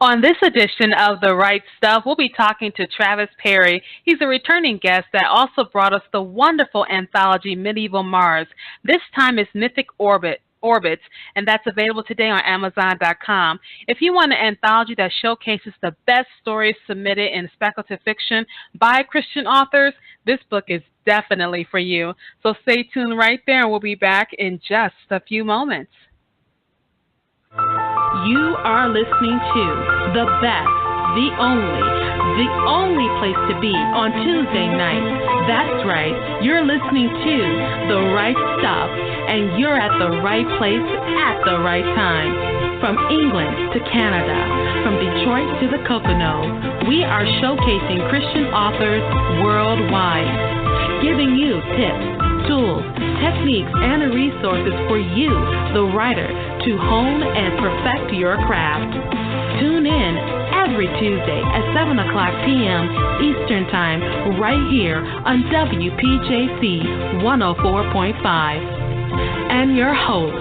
On this edition of The Right Stuff, we'll be talking to Travis Perry. He's a returning guest that also brought us the wonderful anthology Medieval Mars. This time it's Mythic Orbits, and that's available today on Amazon.com. If you want an anthology that showcases the best stories submitted in speculative fiction by Christian authors, this book is definitely for you. So stay tuned right there, and we'll be back in just a few moments. You are listening to the best, the only place to be on Tuesday night. That's right, you're listening to The Right Stuff, and you're at the right place at the right time. From England to Canada, from Detroit to the Poconos, we are showcasing Christian authors worldwide, giving you tips, tools, techniques, and resources for you, the writer, to hone and perfect your craft. Tune in every Tuesday at 7 o'clock p.m. Eastern Time right here on WPJC 104.5. And your host,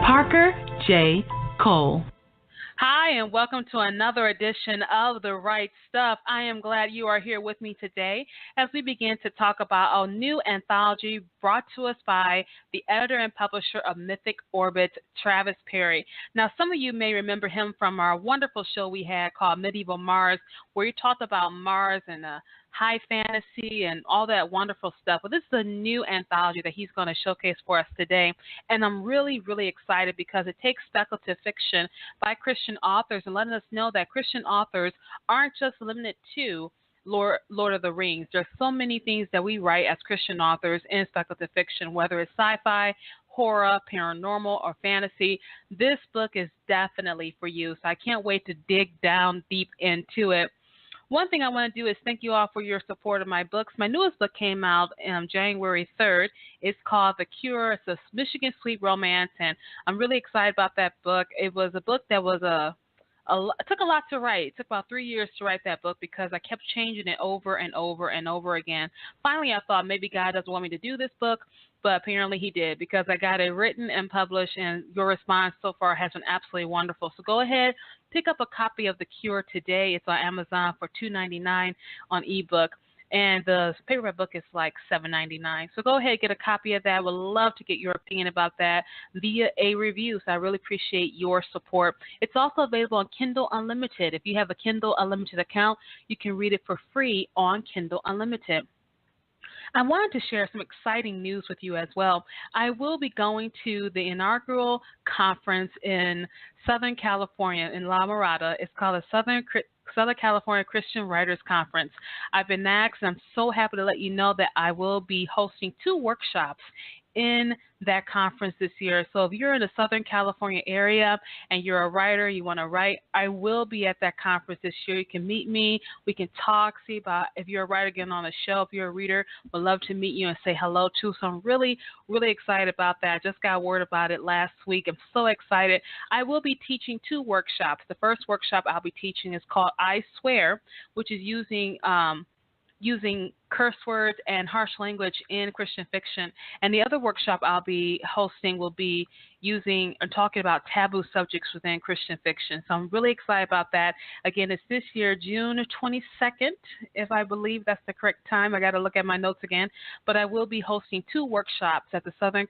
Parker J. Cole. Hi, and welcome to another edition of The Right Stuff. I am glad you are here with me today as we begin to talk about a new anthology brought to us by the editor and publisher of Mythic Orbits, Travis Perry. Now, some of you may remember him from our wonderful show we had called Medieval Mars, where he talked about Mars and high fantasy and all that wonderful stuff. Well, this is a new anthology that he's going to showcase for us today, and I'm really, really excited because it takes speculative fiction by Christian authors and letting us know that Christian authors aren't just limited to Lord of the Rings. There's so many things that we write as Christian authors in speculative fiction, whether it's sci-fi, horror, paranormal, or fantasy. This book is definitely for you, so I can't wait to dig down deep into it. One thing I want to do is thank you all for your support of my books. My newest book came out January 3rd. It's called The Cure. It's a Michigan sweet romance, and I'm really excited about that book. It was a book that was it took a lot to write. It took about 3 years to write that book because I kept changing it over and over and over again. Finally, I thought maybe God doesn't want me to do this book, but apparently he did because I got it written and published, and your response so far has been absolutely wonderful. So go ahead, pick up a copy of The Cure today. It's on Amazon for $2.99 on ebook. And the paperback book is like $7.99. So go ahead, get a copy of that. Would love to get your opinion about that via a review. So I really appreciate your support. It's also available on Kindle Unlimited. If you have a Kindle Unlimited account, you can read it for free on Kindle Unlimited. I wanted to share some exciting news with you as well. I will be going to the inaugural conference in Southern California in La Mirada. It's called the Southern California Christian Writers Conference. I've been asked, and I'm so happy to let you know that I will be hosting 2 workshops in that conference this year. So if you're in the Southern California area and you're a writer, you want to write, I will be at that conference this year. You can meet me. We can talk, see about if you're a writer getting on the show. If you're a reader, would love to meet you and say hello too. So I'm really, really excited about that. I just got word about it last week. I'm so excited. I will be teaching 2 workshops. The first workshop I'll be teaching is called I Swear, which is using curse words and harsh language in Christian fiction. And the other workshop I'll be hosting will be using and talking about taboo subjects within Christian fiction. So I'm really excited about that. Again, it's this year, June 22nd, if I believe that's the correct time. I got to look at my notes again. But I will be hosting 2 workshops at the Southern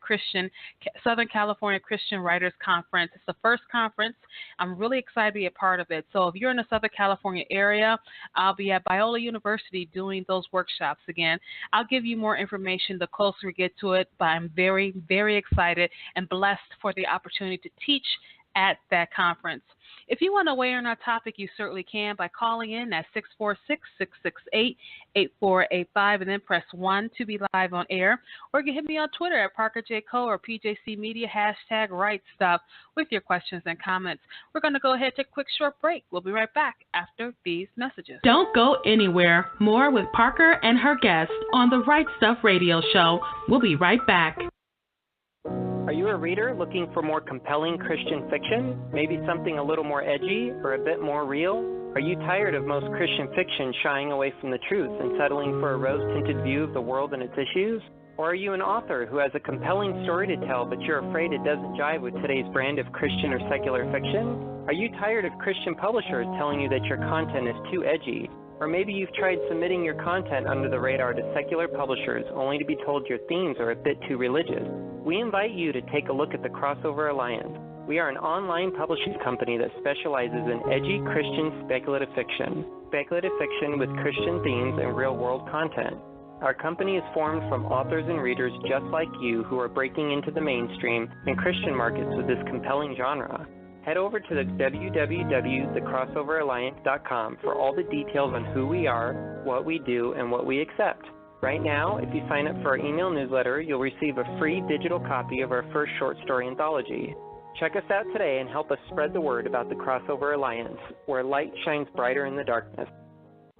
California Christian Writers Conference. It's the first conference. I'm really excited to be a part of it. So if you're in the Southern California area, I'll be at Biola University doing those workshops again. I'll give you more information the closer we get to it, but I'm very, very excited and blessed for the opportunity to teach at that conference. If you want to weigh in on our topic, you certainly can by calling in at 646-668-8485 and then press 1 to be live on air. Or you can hit me on Twitter at Parker J. Cole or PJC Media, #RightStuff with your questions and comments. We're going to go ahead and take a quick short break. We'll be right back after these messages. Don't go anywhere. More with Parker and her guests on the Right Stuff Radio Show. We'll be right back. Are you a reader looking for more compelling Christian fiction? Maybe something a little more edgy or a bit more real? Are you tired of most Christian fiction shying away from the truth and settling for a rose-tinted view of the world and its issues? Or are you an author who has a compelling story to tell, but you're afraid it doesn't jive with today's brand of Christian or secular fiction? Are you tired of Christian publishers telling you that your content is too edgy? Or maybe you've tried submitting your content under the radar to secular publishers only to be told your themes are a bit too religious? We invite you to take a look at the Crossover Alliance. We are an online publishing company that specializes in edgy Christian speculative fiction with Christian themes and real-world content. Our company is formed from authors and readers just like you who are breaking into the mainstream and Christian markets with this compelling genre. Head over to the www.thecrossoveralliance.com for all the details on who we are, what we do, and what we accept. Right now, if you sign up for our email newsletter, you'll receive a free digital copy of our first short story anthology. Check us out today and help us spread the word about the Crossover Alliance, where light shines brighter in the darkness.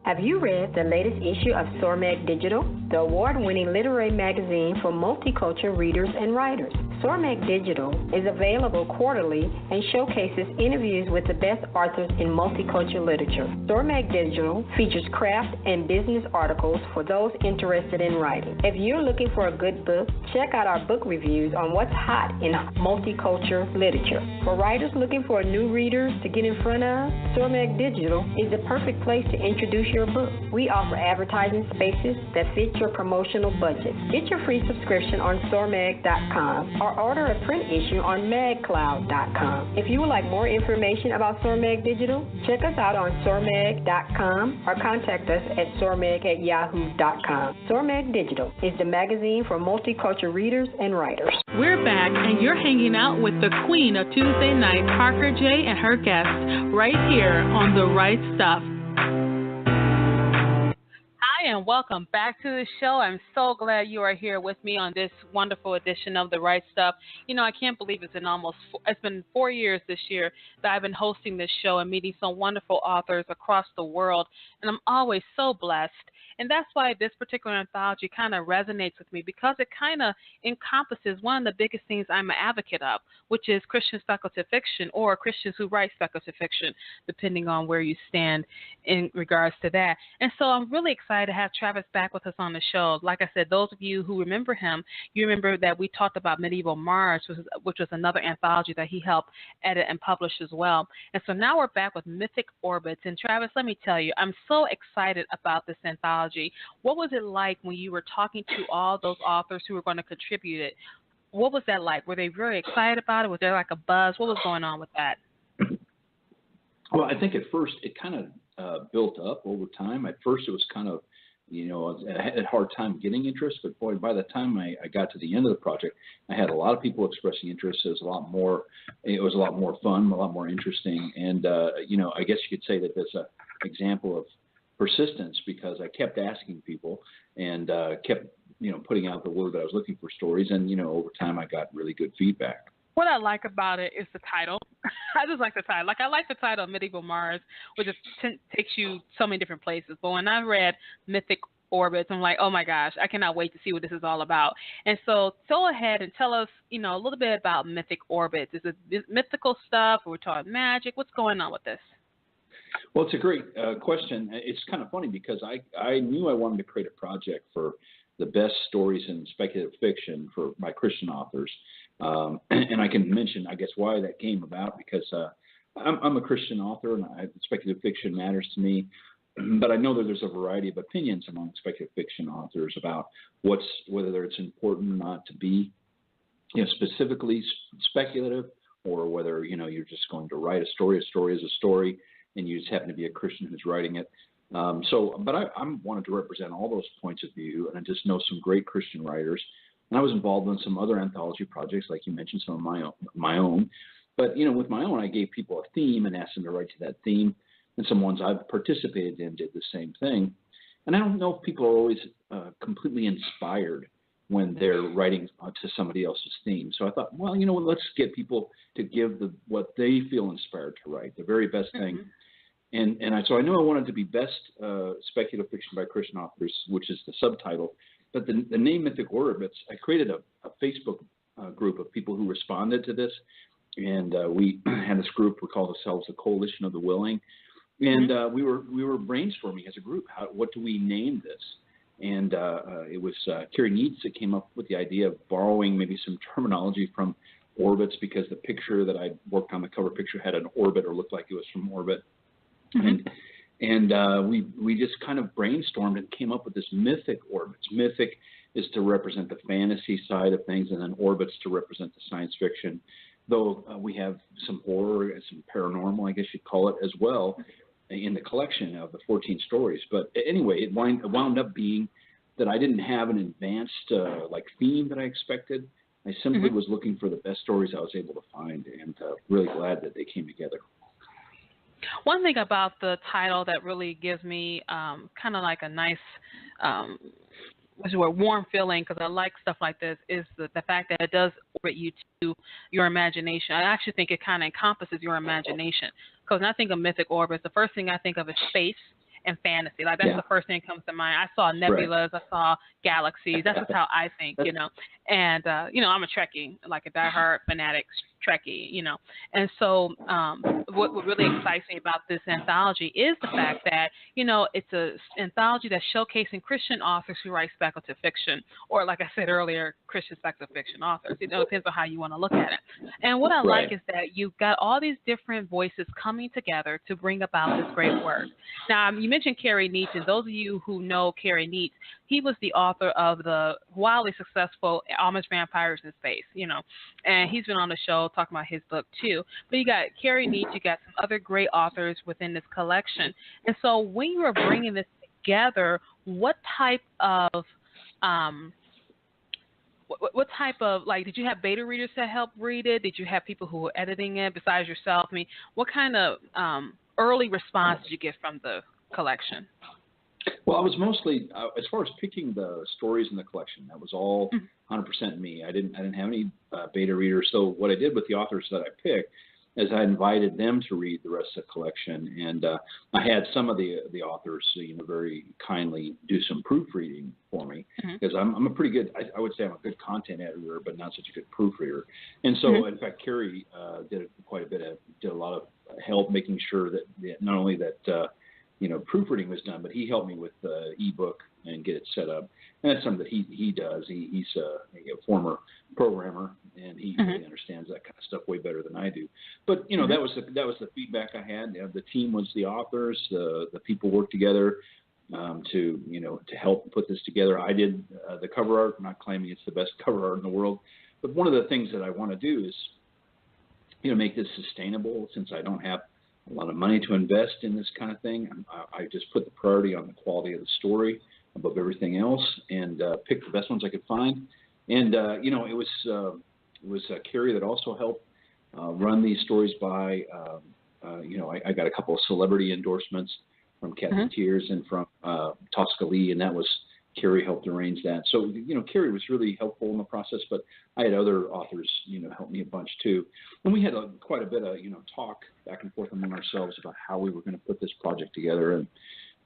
Have you read the latest issue of Sormag Digital, the award-winning literary magazine for multicultural readers and writers? Sormag Digital is available quarterly and showcases interviews with the best authors in multicultural literature. Sormag Digital features craft and business articles for those interested in writing. If you're looking for a good book, check out our book reviews on what's hot in multicultural literature. For writers looking for new readers to get in front of, Sormag Digital is the perfect place to introduce your book. We offer advertising spaces that fit your promotional budget. Get your free subscription on sormag.com or order a print issue on magcloud.com. If you would like more information about Sormag Digital, check us out on sormag.com or contact us at sormag@yahoo.com. Sormag Digital is the magazine for multicultural readers and writers. We're back, and you're hanging out with the queen of Tuesday night, Parker J. and her guests, right here on The Right Stuff. Hi, and welcome back to the show. I'm so glad you are here with me on this wonderful edition of The Right Stuff. You know, I can't believe it's been 4 years this year that I've been hosting this show and meeting some wonderful authors across the world, and I'm always so blessed. And that's why this particular anthology kind of resonates with me, because it kind of encompasses one of the biggest things I'm an advocate of, which is Christian speculative fiction, or Christians who write speculative fiction, depending on where you stand in regards to that. And so I'm really excited to have Travis back with us on the show. Like I said, those of you who remember him, you remember that we talked about Medieval Mars, which was another anthology that he helped edit and publish as well. And so now we're back with Mythic Orbits. And Travis, let me tell you, I'm so excited about this anthology. What was it like when you were talking to all those authors who were going to contribute it? What was that like? Were they very excited about it? Was there like a buzz? What was going on with that? Well, I think at first it kind of built up over time. At first it was kind of, I had a hard time getting interest, but boy, by the time I got to the end of the project, I had a lot of people expressing interest. It was a lot more fun, a lot more interesting. And, I guess you could say that there's an example of persistence, because I kept asking people and kept, putting out the word that I was looking for stories. And, over time I got really good feedback. What I like about it is the title. I just like the title. Like, I like the title Medieval Mars, which takes you so many different places. But when I read Mythic Orbits, I'm like, oh my gosh, I cannot wait to see what this is all about. And so go ahead and tell us, a little bit about Mythic Orbits. Is it mythical stuff, or we're talking magic? What's going on with this? Well, it's a great question. It's kind of funny because I knew I wanted to create a project for the best stories in speculative fiction for my Christian authors. And I can mention, I guess, why that came about, because I'm a Christian author, and speculative fiction matters to me. But I know that there's a variety of opinions among speculative fiction authors about whether it's important or not to be, specifically speculative, or whether, you're just going to write a story. A story is a story, and you just happen to be a Christian who's writing it. But I wanted to represent all those points of view, and I just know some great Christian writers. And I was involved in some other anthology projects, like you mentioned, some of my own. But, with my own, I gave people a theme and asked them to write to that theme. And some ones I've participated in did the same thing. And I don't know if people are always completely inspired when they're writing to somebody else's theme. So I thought, well, let's get people to give what they feel inspired to write, the very best thing. So I knew I wanted to be best speculative fiction by Christian authors, which is the subtitle. But the name Mythic Orbits, I created a Facebook group of people who responded to this. And we had this group, we called ourselves the Coalition of the Willing. And we were brainstorming as a group, what do we name this? And it was Carrie Neitz that came up with the idea of borrowing maybe some terminology from orbits, because the picture that I worked on, the cover picture, had an orbit or looked like it was from orbit. Mm-hmm. And we just kind of brainstormed and came up with this mythic orbits. Mythic is to represent the fantasy side of things, and then orbits to represent the science fiction. Though we have some horror and some paranormal, I guess you'd call it, as well, in the collection of the 14 stories. But anyway, it wound up being that I didn't have an advanced theme that I expected. I simply was looking for the best stories I was able to find, and really glad that they came together. One thing about the title that really gives me kind of like a nice warm feeling, because I like stuff like this, is the fact that it does orbit you to your imagination. I actually think it kind of encompasses your imagination, because when I think of mythic orbits, the first thing I think of is space and fantasy. Like, that's the first thing that comes to mind. I saw nebulas, I saw galaxies. That's just how I think, you know. And, I'm a Trekkie, like a diehard fanatic Trekkie, you know. And so what really excites me about this anthology is the fact that, you know, it's an anthology that's showcasing Christian authors who write speculative fiction, or, like I said earlier, Christian speculative fiction authors. You know, it depends on how you want to look at it. And what I like is that you've got all these different voices coming together to bring about this great work. Now, you mentioned Carrie Neitz, and those of you who know Carrie Neitz, he was the author of the wildly successful Amish Vampires in Space, you know, and he's been on the show talking about his book too. But you got Carrie Neitz, you got some other great authors within this collection. And so when you were bringing this together, what type of did you have beta readers to help read it? Did you have people who were editing it besides yourself? I mean, what kind of early response did you get from the collection? Well, I was mostly, as far as picking the stories in the collection, that was all 100% me. I didn't have any beta readers. So what I did with the authors that I picked is I invited them to read the rest of the collection, and I had some of the authors, very kindly do some proofreading for me, because I'm a pretty good, I would say I'm a good content editor, but not such a good proofreader. And so, in fact, Carrie did a lot of help making sure that not only that proofreading was done, but he helped me with the ebook and get it set up. And that's something that he does. He's a former programmer, and he really understands that kind of stuff way better than I do. But that was the feedback I had. The team was the authors. The people worked together to help put this together. I did the cover art. I'm not claiming it's the best cover art in the world, but one of the things that I want to do is make this sustainable, since I don't have a lot of money to invest in this kind of thing. I just put the priority on the quality of the story above everything else, and picked the best ones I could find. And it was Carrie that also helped run these stories by. I got a couple of celebrity endorsements from Kathy Tears and from Tosca Lee, and that was Carrie helped arrange that. So Carrie was really helpful in the process, but I had other authors help me a bunch too. And we had quite a bit of talk back and forth among ourselves about how we were going to put this project together, and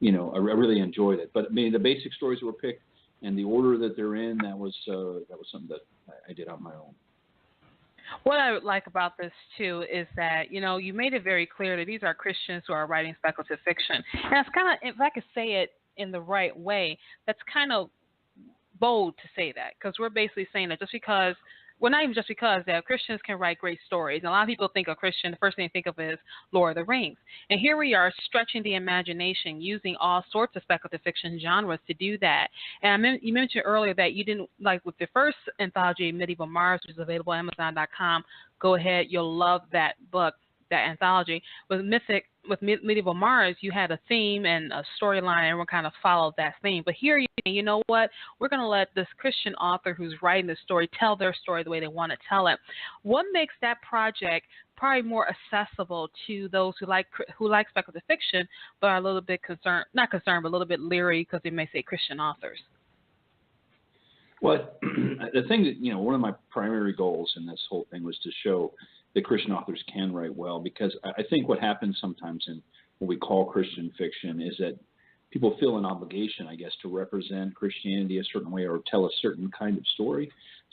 I really enjoyed it. But I mean, the basic stories were picked, and the order that they're in, that was something that I did on my own. What I like about this too is that you made it very clear that these are Christians who are writing speculative fiction, and it's kind of, if I could say it in the right way, that's kind of bold to say that, because we're basically saying that that Christians can write great stories. And a lot of people think of Christian, the first thing they think of is Lord of the Rings. And here we are stretching the imagination, using all sorts of speculative fiction genres to do that. And you mentioned earlier that you didn't, like with the first anthology, Medieval Mars, which is available on Amazon.com. Go ahead, you'll love that book, that anthology. With Mythic, with Medieval Mars, you had a theme and a storyline, and everyone kind of followed that theme. But here, you know what? We're going to let this Christian author who's writing the story tell their story the way they want to tell it. What makes that project probably more accessible to those who like speculative fiction, but are a little bit not concerned, but a little bit leery because they may say Christian authors? Well, the thing that, one of my primary goals in this whole thing was to show that Christian authors can write well, because I think what happens sometimes in what we call Christian fiction is that people feel an obligation, I guess, to represent Christianity a certain way or tell a certain kind of story.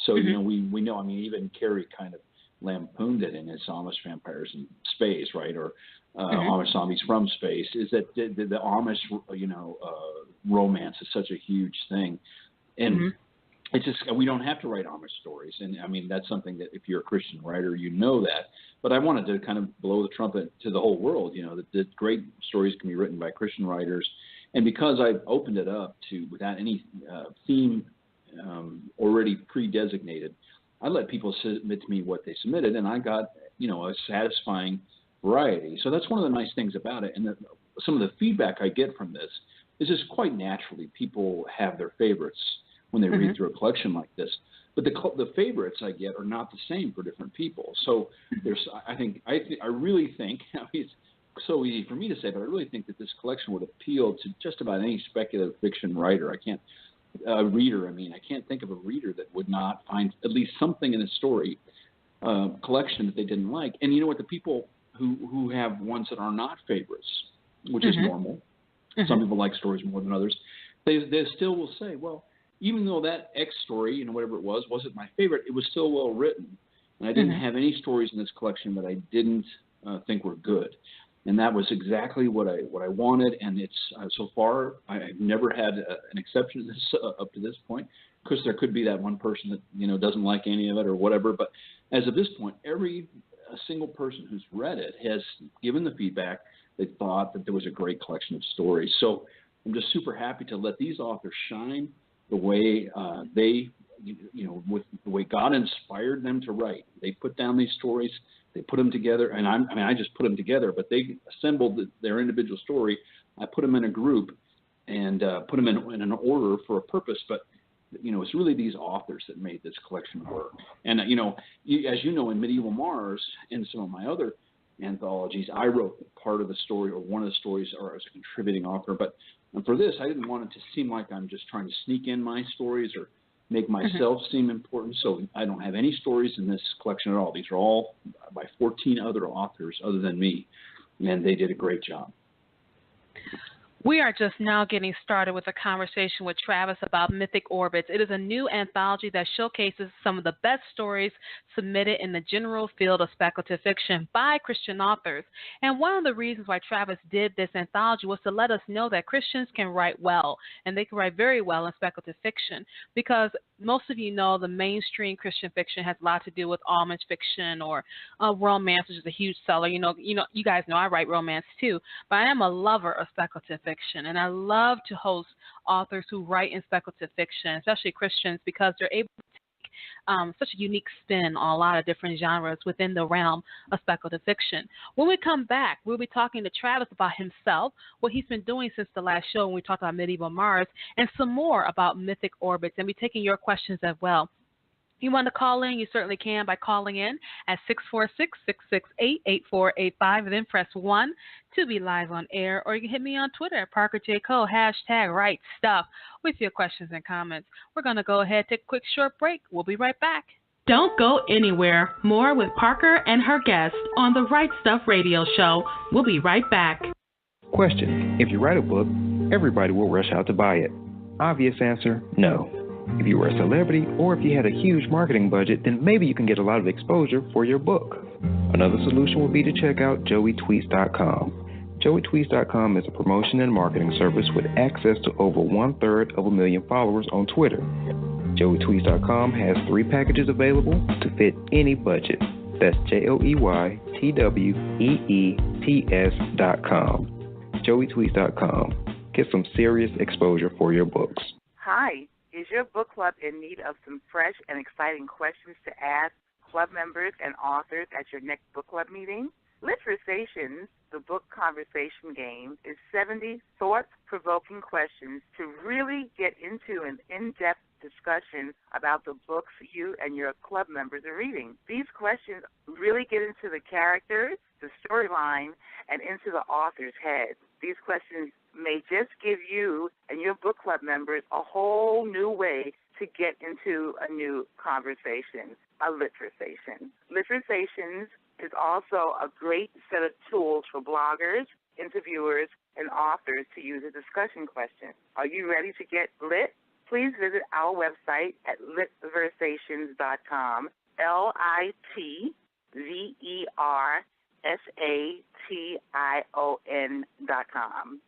So, we know, I mean, even Carrie kind of lampooned it in his Amish Vampires in Space, right? Or Amish Zombies from Space, is that the Amish, romance is such a huge thing. And Mm-hmm. it's just, we don't have to write Amish stories. And I mean, that's something that if you're a Christian writer, you know that. But I wanted to kind of blow the trumpet to the whole world, that great stories can be written by Christian writers. And because I've opened it up to, without any theme already pre-designated, I let people submit to me what they submitted, and I got, a satisfying variety. So that's one of the nice things about it. And some of the feedback I get from this is just quite naturally people have their favorites when they read through a collection like this. But the favorites I get are not the same for different people. So I really think, it's so easy for me to say, but I really think that this collection would appeal to just about any speculative fiction writer. I can't think of a reader that would not find at least something in a story collection that they didn't like. And you know what? The people who have ones that are not favorites, which is normal. Some people like stories more than others. They still will say, well, even though that X story, whatever it was, wasn't my favorite, it was still well written. And I didn't have any stories in this collection that I didn't think were good. And that was exactly what I wanted. And it's so far, I've never had an exception to this up to this point, because there could be that one person that, doesn't like any of it or whatever. But as of this point, every single person who's read it has given the feedback. They thought that there was a great collection of stories. So I'm just super happy to let these authors shine the way with the way God inspired them to write. They put down these stories, they put them together, and I just put them together, but they assembled their individual story. I put them in a group and put them in an order for a purpose, but it's really these authors that made this collection work. And as you know, in Medieval Mars and some of my other anthologies, I wrote part of the story or one of the stories, or as a contributing author. But for this, I didn't want it to seem like I'm just trying to sneak in my stories or make myself seem important. So I don't have any stories in this collection at all. These are all by 14 other authors other than me, and they did a great job. We are just now getting started with a conversation with Travis about Mythic Orbits. It is a new anthology that showcases some of the best stories submitted in the general field of speculative fiction by Christian authors. And one of the reasons why Travis did this anthology was to let us know that Christians can write well, and they can write very well in speculative fiction, because most of you know the mainstream Christian fiction has a lot to do with Amish fiction or romance, which is a huge seller. You guys know I write romance too, but I am a lover of speculative fiction. And I love to host authors who write in speculative fiction, especially Christians, because they're able to take such a unique spin on a lot of different genres within the realm of speculative fiction. When we come back, we'll be talking to Travis about himself, what he's been doing since the last show when we talked about Medieval Mars, and some more about Mythic Orbits, and be taking your questions as well. If you want to call in, you certainly can by calling in at 646-668-8485, and then press 1 to be live on air, or you can hit me on Twitter at ParkerJCole, #WriteStuff, with your questions and comments. We're going to go ahead, take a quick short break. We'll be right back. Don't go anywhere. More with Parker and her guest on the Right Stuff Radio Show. We'll be right back. Question: if you write a book, everybody will rush out to buy it. Obvious answer: no. If you were a celebrity or if you had a huge marketing budget, then maybe you can get a lot of exposure for your book. Another solution would be to check out joeytweets.com. Joeytweets.com is a promotion and marketing service with access to over 1/3 followers on Twitter. Joeytweets.com has 3 packages available to fit any budget. That's JoeyTweets.com. Joeytweets.com. Get some serious exposure for your books. Hi. Is your book club in need of some fresh and exciting questions to ask club members and authors at your next book club meeting? Literations, the book conversation game, is 70 thought-provoking questions to really get into an in-depth discussion about the books you and your club members are reading. These questions really get into the characters, the storyline, and into the author's head. These questions may just give you and your book club members a whole new way to get into a new conversation, a literation. Literations is also a great set of tools for bloggers, interviewers, and authors to use as discussion questions. Are you ready to get lit? Please visit our website at litversations.com, LITVERSATION.com.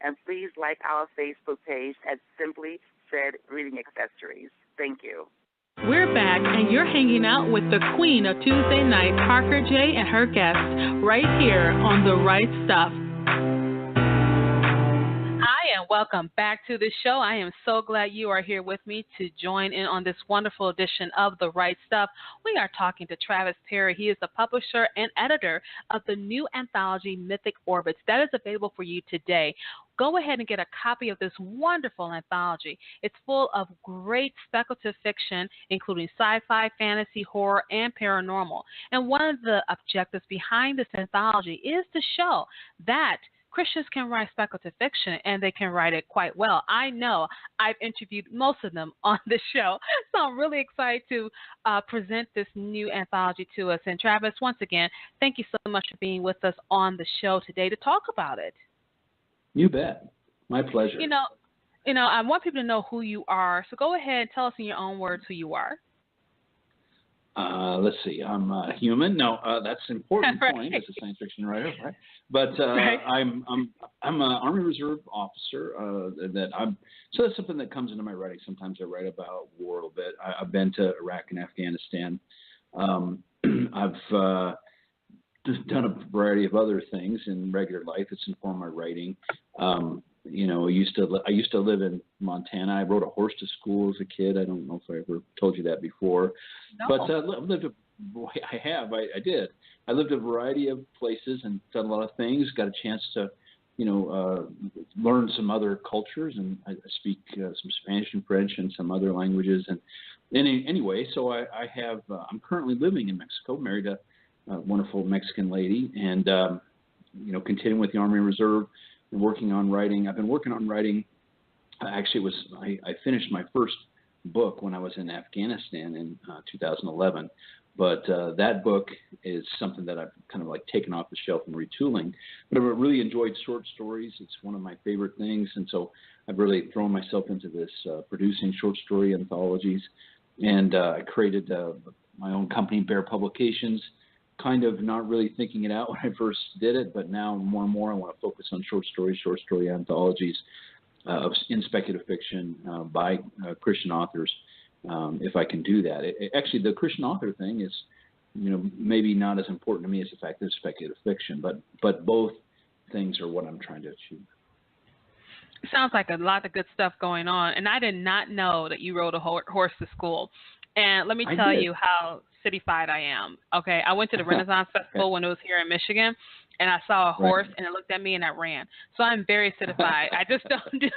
And please like our Facebook page at Simply Said Reading Accessories. Thank you. We're back, and you're hanging out with the queen of Tuesday night, Parker J. and her guests, right here on The Right Stuff. Hi, and welcome back to the show. I am so glad you are here with me to join in on this wonderful edition of The Right Stuff. We are talking to Travis Perry. He is the publisher and editor of the new anthology, Mythic Orbits. That is available for you today. Go ahead and get a copy of this wonderful anthology. It's full of great speculative fiction, including sci-fi, fantasy, horror, and paranormal. And one of the objectives behind this anthology is to show that Christians can write speculative fiction, and they can write it quite well. I know I've interviewed most of them on the show, so I'm really excited to present this new anthology to us. And Travis, once again, thank you so much for being with us on the show today to talk about it. You bet. My pleasure. You know, I want people to know who you are, so go ahead and tell us in your own words who you are. Let's see. I'm a human. No, that's an important Right. point as a science fiction writer, right? But Right. I'm an Army Reserve officer. So that's something that comes into my writing. Sometimes I write about war a little bit. I've been to Iraq and Afghanistan. I've just done a variety of other things in regular life. It's informed my writing. I used to live in Montana. I rode a horse to school as a kid. I don't know if I ever told you that before. No. But I did. I lived a variety of places and done a lot of things. Got a chance to, learn some other cultures, and I speak some Spanish and French and some other languages. And anyway, so I'm currently living in Mexico, married a wonderful Mexican lady, and continuing with the Army Reserve. Working on writing. I've been working on writing. Actually, I finished my first book when I was in Afghanistan in 2011. But that book is something that I've kind of like taken off the shelf and retooling. But I've really enjoyed short stories. It's one of my favorite things. And so I've really thrown myself into this producing short story anthologies. And I created my own company, Bear Publications. Kind of not really thinking it out when I first did it, but now more and more I want to focus on short story anthologies in speculative fiction by Christian authors, if I can do that. Actually, the Christian author thing is, maybe not as important to me as the fact that it's speculative fiction, but both things are what I'm trying to achieve. Sounds like a lot of good stuff going on, and I did not know that you rode a horse to school. And let me tell you how city-fied I am. Okay, I went to the Renaissance Festival when it was here in Michigan, and I saw a horse, and it looked at me, and I ran. So I'm very city-fied. I just don't do.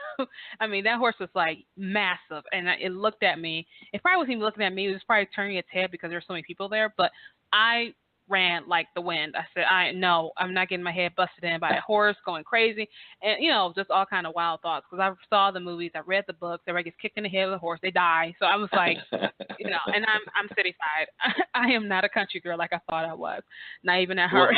I mean, that horse was like massive, and it looked at me. It probably wasn't even looking at me. It was probably turning its head because there were so many people there. But I ran like the wind. I said, I'm not getting my head busted in by a horse, going crazy, and just all kind of wild thoughts. Because I saw the movies, I read the books. Everybody gets kicked in the head with a horse, they die. So I was like, and I'm city-fied. I am not a country girl like I thought I was. Not even at heart.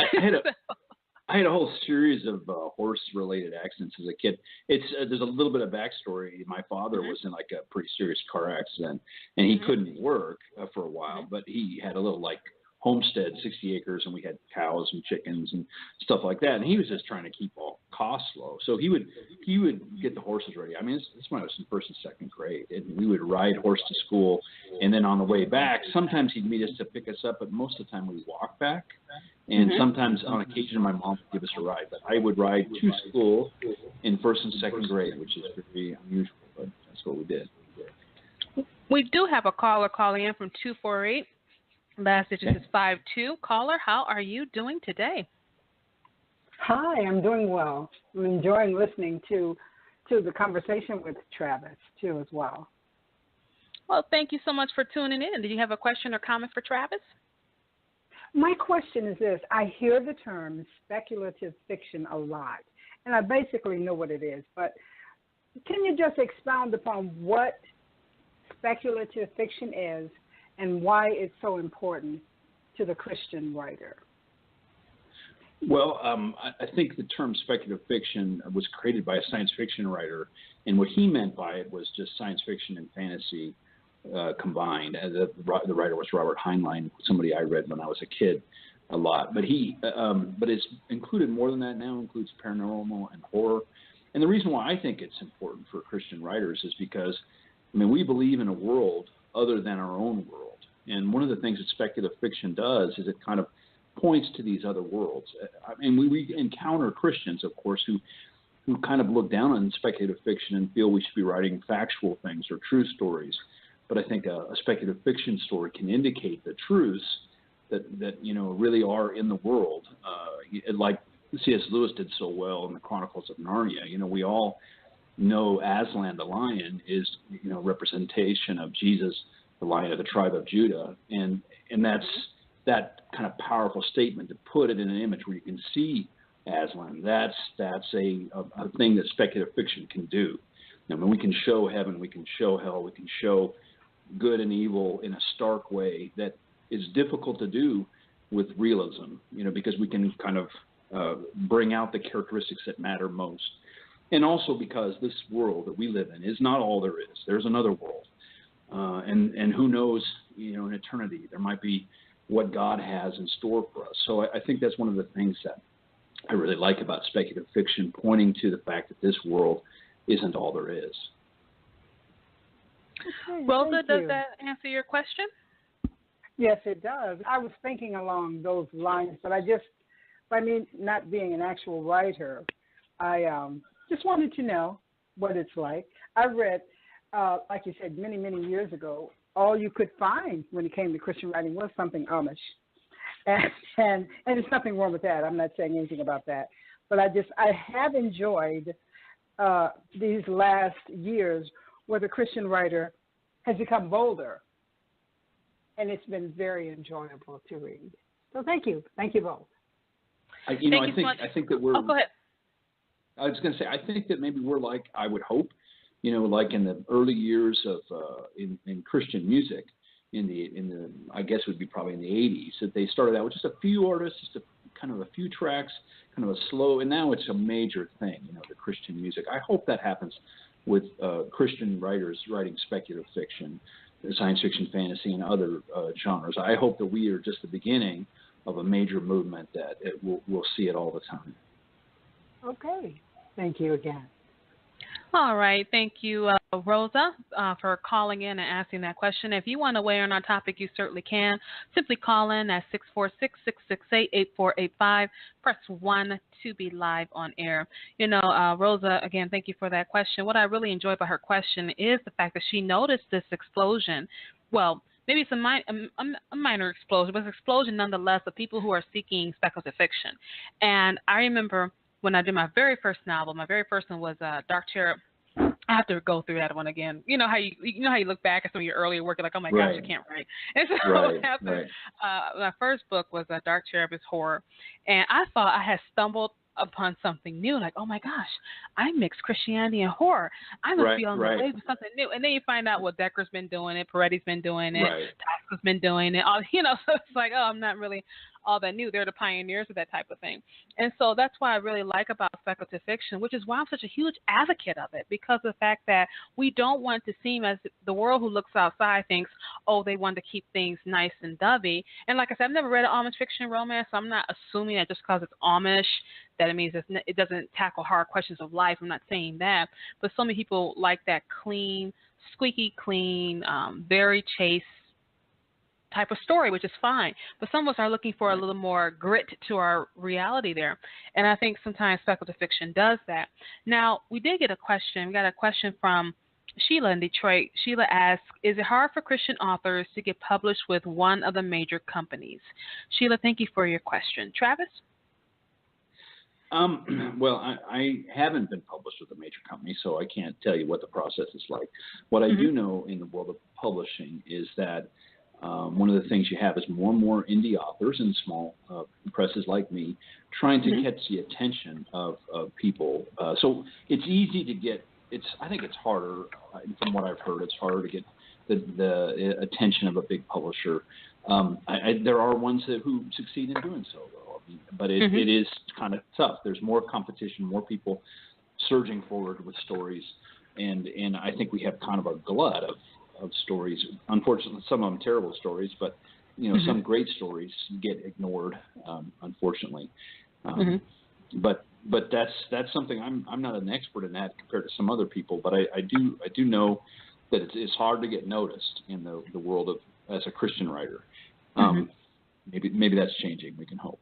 I had a whole series of horse-related accidents as a kid. There's a little bit of backstory. My father was in like a pretty serious car accident, and he couldn't work for a while, but he had a little homestead, 60 acres, and we had cows and chickens and stuff like that. And he was just trying to keep all costs low. So he would get the horses ready. I mean, this is when I was in first and second grade, and we would ride horse to school. And then on the way back, sometimes he'd meet us to pick us up, but most of the time we'd walk back. And sometimes on occasion my mom would give us a ride. But I would ride to school in first and second grade, which is pretty unusual, but that's what we did. We do have a caller calling in from 248. Last digit is 52. Caller, how are you doing today? Hi, I'm doing well. I'm enjoying listening to the conversation with Travis, too, as well. Well, thank you so much for tuning in. Did you have a question or comment for Travis? My question is this. I hear the term speculative fiction a lot, and I basically know what it is, but can you just expound upon what speculative fiction is and why it's so important to the Christian writer? Well, I think the term speculative fiction was created by a science fiction writer, and what he meant by it was just science fiction and fantasy combined. The writer was Robert Heinlein, somebody I read when I was a kid a lot. But it's included more than that now. Includes paranormal and horror. And the reason why I think it's important for Christian writers is because, I mean, we believe in a world other than our own world. And one of the things that speculative fiction does is it kind of points to these other worlds. I mean, we encounter Christians, of course, who kind of look down on speculative fiction and feel we should be writing factual things or true stories. But I think a speculative fiction story can indicate the truths that really are in the world, like C.S. Lewis did so well in the Chronicles of Narnia. We all know Aslan the lion is representation of Jesus, the Lion of the tribe of Judah, and that's that kind of powerful statement to put it in an image where you can see Aslan. That's a thing that speculative fiction can do. I mean, we can show heaven, we can show hell, we can show good and evil in a stark way that is difficult to do with realism, because we can kind of bring out the characteristics that matter most. And also because this world that we live in is not all there is. There's another world. And who knows, in eternity, there might be what God has in store for us. So I think that's one of the things that I really like about speculative fiction, pointing to the fact that this world isn't all there is. Okay, Rosa, does that answer your question? Yes, it does. I was thinking along those lines, but by me not being an actual writer, I just wanted to know what it's like. I read, like you said, many, many years ago, all you could find when it came to Christian writing was something Amish. And there's nothing wrong with that. I'm not saying anything about that. But I have enjoyed these last years where the Christian writer has become bolder. And it's been very enjoyable to read. So thank you. Thank you both. I think that we're. Oh, go ahead. I was going to say, I think that maybe we're like, I would hope, like in the early years of in Christian music, in the I guess it would be probably in the 80s, that they started out with just a few artists, just a few tracks, kind of a slow, and now it's a major thing, the Christian music. I hope that happens with Christian writers writing speculative fiction, science fiction, fantasy, and other genres. I hope that we are just the beginning of a major movement that we'll see it all the time. Okay. Thank you again. All right. Thank you, Rosa, for calling in and asking that question. If you want to weigh in on our topic, you certainly can. Simply call in at 646-668-8485. Press 1 to be live on air. Rosa, again, thank you for that question. What I really enjoy about her question is the fact that she noticed this explosion. Well, maybe it's a minor explosion, but it's an explosion nonetheless of people who are seeking speculative fiction. And I remember when I did my very first novel, my very first one was Dark Cherub. I have to go through that one again. You know how you look back at some of your earlier work, you're like, oh my gosh, I can't write. And so my first book was Dark Cherub is Horror, and I thought I had stumbled upon something new, like, oh my gosh, I mixed Christianity and horror. I must be on the way for something new. And then you find out, well, Decker's been doing it, Peretti's been doing it, Tosca's been doing it, all, so it's like, oh, I'm not really all that new. They're the pioneers of that type of thing. And so that's why I really like about speculative fiction, which is why I'm such a huge advocate of it, because of the fact that we don't want to seem as the world who looks outside thinks, oh, they want to keep things nice and dovey. And like I said, I've never read an Amish fiction romance, so I'm not assuming that just because it's Amish that it means it doesn't tackle hard questions of life. I'm not saying that. But so many people like that clean, squeaky clean, very chaste type of story, which is fine. But some of us are looking for a little more grit to our reality there. And I think sometimes speculative fiction does that. Now, we did get a question. We got a question from Sheila in Detroit. Sheila asks, is it hard for Christian authors to get published with one of the major companies? Sheila, thank you for your question. Travis? Well, I haven't been published with a major company, so I can't tell you what the process is like. What I do know in the world of publishing is that one of the things you have is more and more indie authors and small presses like me trying to catch the attention of people. So it's easy to get. I think it's harder. From what I've heard, it's harder to get the attention of a big publisher. There are ones who succeed in doing so, though. But it is kind of tough. There's more competition, more people surging forward with stories, and I think we have kind of a glut of stories. Unfortunately, some of them terrible stories, but some great stories get ignored, unfortunately. But but that's something I'm not an expert in that compared to some other people, but I do know that it's hard to get noticed in the world of as a Christian writer. Maybe that's changing. We can hope.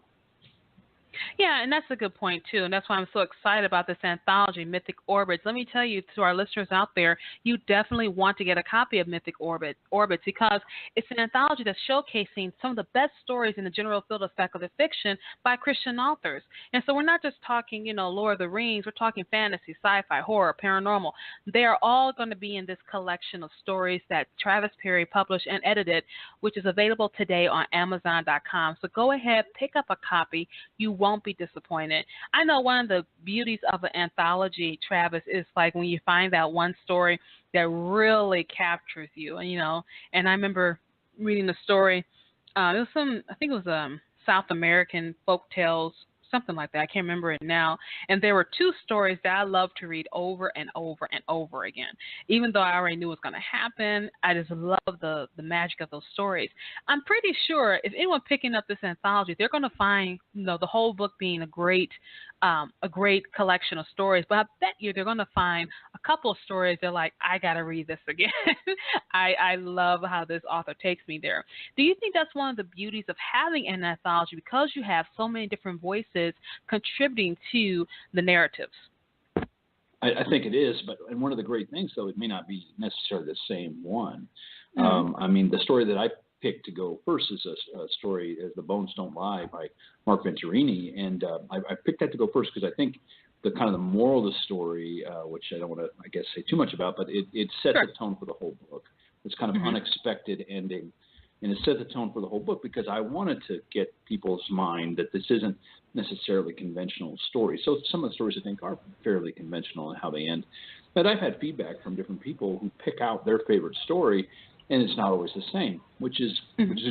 Yeah, and that's a good point, too. And that's why I'm so excited about this anthology, Mythic Orbits. Let me tell you, to our listeners out there, you definitely want to get a copy of Mythic Orbits because it's an anthology that's showcasing some of the best stories in the general field of speculative fiction by Christian authors. And so we're not just talking, Lord of the Rings. We're talking fantasy, sci-fi, horror, paranormal. They are all going to be in this collection of stories that Travis Perry published and edited, which is available today on Amazon.com. So go ahead, pick up a copy. You won't be disappointed. I know one of the beauties of an anthology, Travis, is like when you find that one story that really captures you, and I remember reading the story. It was I think it was South American folk tales, something like that. I can't remember it now. And there were two stories that I love to read over and over and over again. Even though I already knew what was going to happen, I just love the magic of those stories. I'm pretty sure if anyone picking up this anthology, they're going to find, the whole book being a great collection of stories. But I bet you they're going to find a couple of stories they're like, I got to read this again. I love how this author takes me there. Do you think that's one of the beauties of having an anthology, because you have so many different voices contributing to the narratives? I think it is, and one of the great things, though, it may not be necessarily the same one. The story that I picked to go first is a story, As the Bones Don't Lie, by Mark Venturini, and I picked that to go first because I think the kind of the moral of the story, which I don't want to, I guess, say too much about, but it sets the tone for the whole book. This kind of unexpected ending. And it set the tone for the whole book because I wanted to get people's mind that this isn't necessarily conventional stories. So some of the stories I think are fairly conventional in how they end. But I've had feedback from different people who pick out their favorite story, and it's not always the same, which is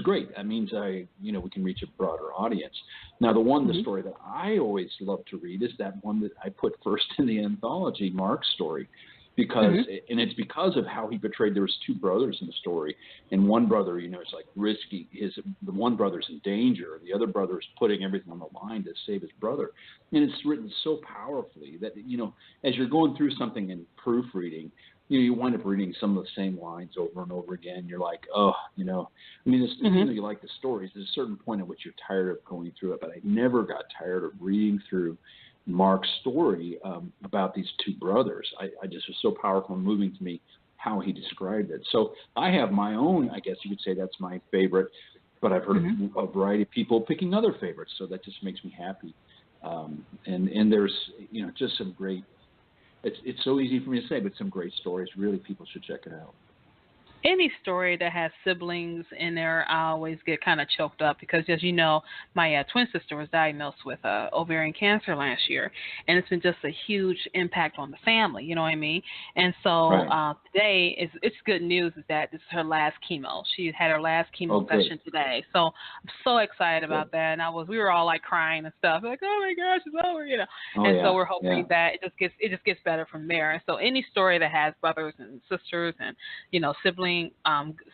great. That means we can reach a broader audience. Now, the story that I always love to read is that one that I put first in the anthology, Mark's story. And it's because of how he portrayed. There was two brothers in the story, and one brother, it's like risky. The one brother's in danger. The other brother's putting everything on the line to save his brother. And it's written so powerfully that, as you're going through something and proofreading, you wind up reading some of the same lines over and over again. You're like, you like the stories. There's a certain point at which you're tired of going through it, but I never got tired of reading through Mark's story about these two brothers. I just was so powerful and moving to me how he described it. So I have my own, I guess you could say that's my favorite, but I've heard a variety of people picking other favorites, so that just makes me happy. And there's, just some great, it's so easy for me to say, but some great stories. Really, people should check it out. Any story that has siblings in there, I always get kind of choked up because, as you know, my twin sister was diagnosed with ovarian cancer last year, and it's been just a huge impact on the family, you know what I mean? And so today, it's good news is that this is her last chemo. She had her last chemo session today, so I'm so excited about that. And we were all like crying and stuff, like, oh my gosh, it's over, so we're hoping that it just gets better from there. And so any story that has brothers and sisters and siblings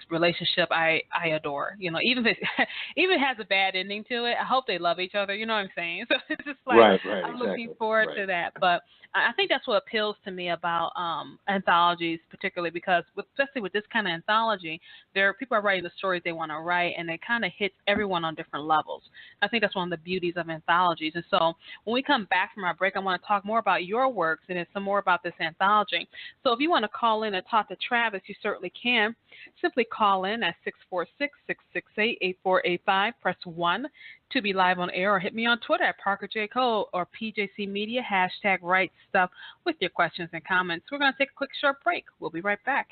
relationship, I adore. Even if it has a bad ending to it, I hope they love each other. You know what I'm saying? So it's just like I'm looking forward to that. But I think that's what appeals to me about anthologies, particularly because, especially with this kind of anthology, people are writing the stories they want to write, and it kind of hits everyone on different levels. I think that's one of the beauties of anthologies. And so when we come back from our break, I want to talk more about your works and then some more about this anthology. So if you want to call in and talk to Travis, you certainly can. Simply call in at 646-668-8485. Press 1 to be live on air, or hit me on Twitter at Parker J. Cole or PJC Media, #WriteStuff with your questions and comments. We're going to take a quick short break. We'll be right back.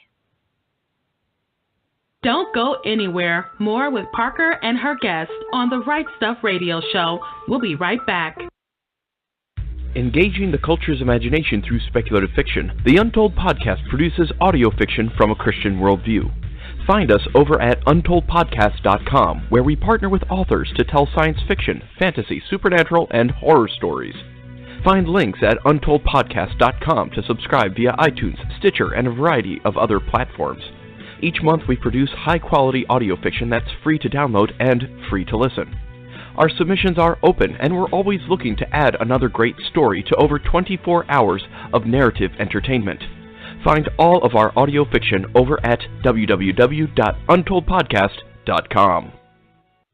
Don't go anywhere. More with Parker and her guest on the Right Stuff Radio Show. We'll be right back. Engaging the culture's imagination through speculative fiction, the Untold Podcast produces audio fiction from a Christian worldview. Find us over at untoldpodcast.com, where we partner with authors to tell science fiction, fantasy, supernatural, and horror stories. Find links at untoldpodcast.com to subscribe via iTunes, Stitcher, and a variety of other platforms. Each month we produce high-quality audio fiction that's free to download and free to listen. Our submissions are open, and we're always looking to add another great story to over 24 hours of narrative entertainment. Find all of our audio fiction over at www.untoldpodcast.com.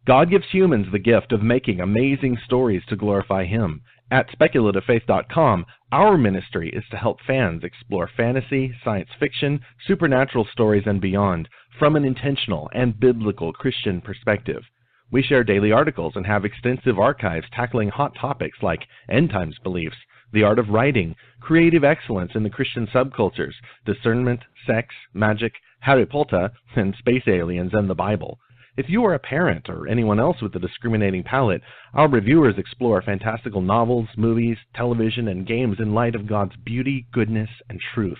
God gives humans the gift of making amazing stories to glorify Him. At speculativefaith.com, our ministry is to help fans explore fantasy, science fiction, supernatural stories, and beyond from an intentional and biblical Christian perspective. We share daily articles and have extensive archives tackling hot topics like end times beliefs, the art of writing, creative excellence in the Christian subcultures, discernment, sex, magic, Harry Potter, and space aliens and the Bible. If you are a parent or anyone else with a discriminating palate, our reviewers explore fantastical novels, movies, television, and games in light of God's beauty, goodness, and truth.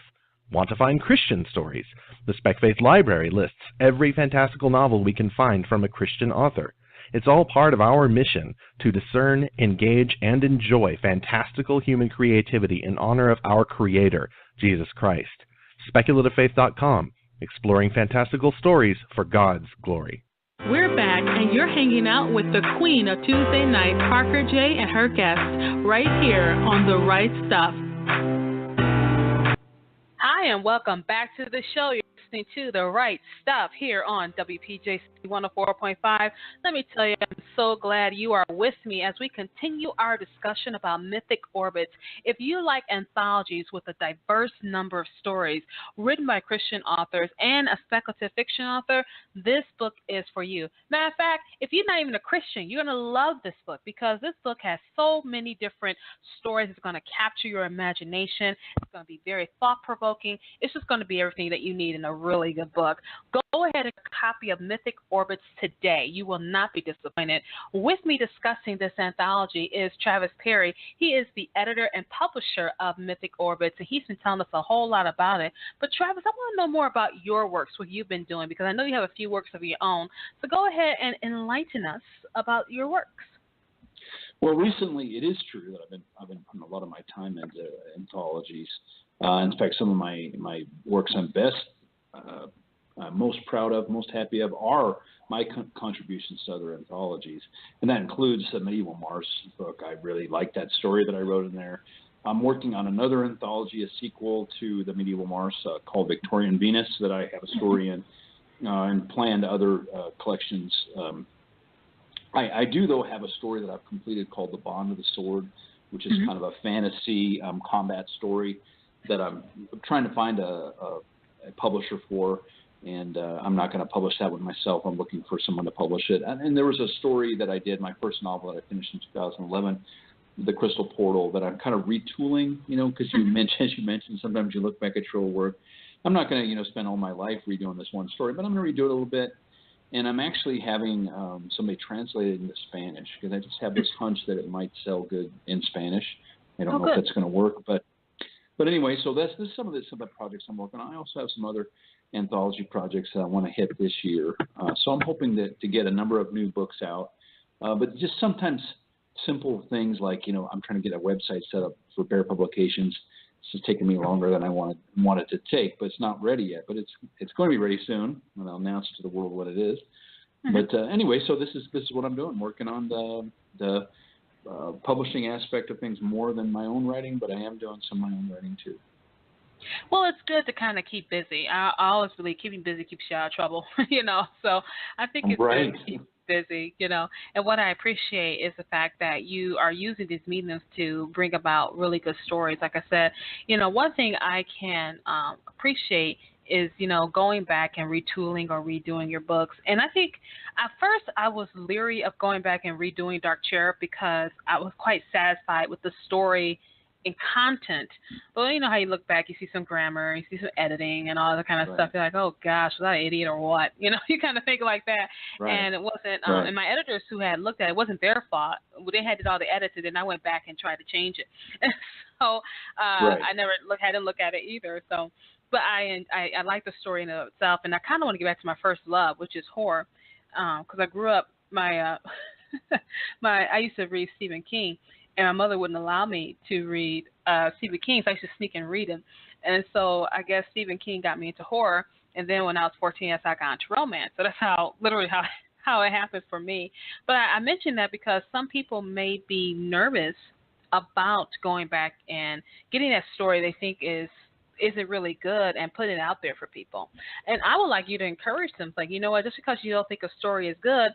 Want to find Christian stories? The Spec Faith Library lists every fantastical novel we can find from a Christian author. It's all part of our mission to discern, engage, and enjoy fantastical human creativity in honor of our Creator, Jesus Christ. SpeculativeFaith.com, exploring fantastical stories for God's glory. We're back, and you're hanging out with the queen of Tuesday night, Parker J. and her guests, right here on The Right Stuff. Hi, and welcome back to the show. You're listening to The Right Stuff here on WPJC 104.5. Let me tell you, I'm so glad you are with me as we continue our discussion about mythic orbits. If you like anthologies with a diverse number of stories written by Christian authors and a speculative fiction author, this book is for you. Matter of fact, if you're not even a Christian, you're going to love this book because this book has so many different stories. It's going to capture your imagination. It's going to be very thought-provoking. It's just going to be everything that you need in a really good book. Go ahead and get a copy of Mythic Orbits today. You will not be disappointed. With me discussing this anthology is Travis Perry. He is the editor and publisher of Mythic Orbits, and he's been telling us a whole lot about it. But Travis, I want to know more about your works, what you've been doing, because I know you have a few works of your own. So go ahead and enlighten us about your works. Well, recently it is true that I've been putting a lot of my time into anthologies. In fact, some of my works I'm most proud of, most happy of, are my contributions to other anthologies, and that includes the Medieval Mars book. I really like that story that I wrote in there. I'm working on another anthology, a sequel to the Medieval Mars called Victorian Venus, that I have a story in, and planned other collections. I do, though, have a story that I've completed called The Bond of the Sword, which is kind of a fantasy combat story that I'm trying to find a publisher for, and I'm not going to publish that one myself. I'm looking for someone to publish it. And there was a story that I did, my first novel that I finished in 2011, The Crystal Portal, that I'm kind of retooling, because as you mentioned, sometimes you look back at your old work. I'm not going to, spend all my life redoing this one story, but I'm going to redo it a little bit. And I'm actually having somebody translate it into Spanish, because I just have this hunch that it might sell good in Spanish. I don't know if that's going to work, but anyway, so this is some of the projects I'm working on. I also have some other anthology projects that I want to hit this year. So I'm hoping to get a number of new books out. But just sometimes simple things like, I'm trying to get a website set up for Bear Publications. It's just taking me longer than I wanted to take, but it's not ready yet. But it's going to be ready soon, and I'll announce to the world what it is. But anyway, so this is what I'm doing, working on the publishing aspect of things more than my own writing, but I am doing some of my own writing too. Well, it's good to kind of keep busy. I always believe keeping busy keeps you out of trouble, So I think it's good to keep busy, And what I appreciate is the fact that you are using these mediums to bring about really good stories. Like I said, one thing I can appreciate is, going back and retooling or redoing your books. And I think at first I was leery of going back and redoing Dark Cherub because I was quite satisfied with the story and content. But you know how you look back, you see some grammar, you see some editing and all that kind of stuff. You're like, oh gosh, was I an idiot or what? You kind of think like that. And it wasn't, and my editors who had looked at it, wasn't their fault. They had did all the editing, and I went back and tried to change it. And so I never had to look at it either. So, but I like the story in itself, and I kind of want to get back to my first love, which is horror, because I grew up, I used to read Stephen King, and my mother wouldn't allow me to read Stephen King, so I used to sneak and read him. And so I guess Stephen King got me into horror, and then when I was 14, I got into romance. So that's how how it happened for me. But I mentioned that because some people may be nervous about going back and getting that story they think isn't really good and putting it out there for people. And I would like you to encourage them, like, you know what, just because you don't think a story is good,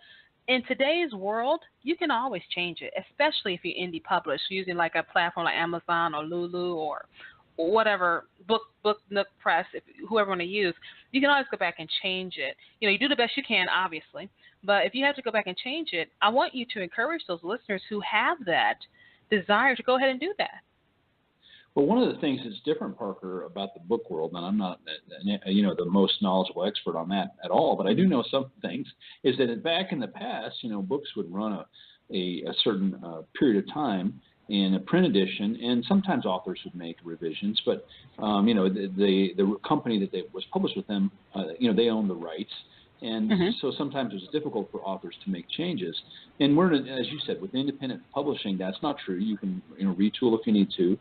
in today's world, you can always change it, especially if you're indie published using like a platform like Amazon or Lulu or whatever, Book Nook Press, whoever want to use. You can always go back and change it. You know, you do the best you can, obviously, but if you have to go back and change it, I want you to encourage those listeners who have that desire to go ahead and do that. Well, one of the things that's different, Parker, about the book world, and I'm not, the most knowledgeable expert on that at all, but I do know some things, is that back in the past, books would run a certain period of time in a print edition, and sometimes authors would make revisions, but, the company that was published with them, they own the rights. And so sometimes it's difficult for authors to make changes. And as you said, with independent publishing, that's not true. You can retool if you need to.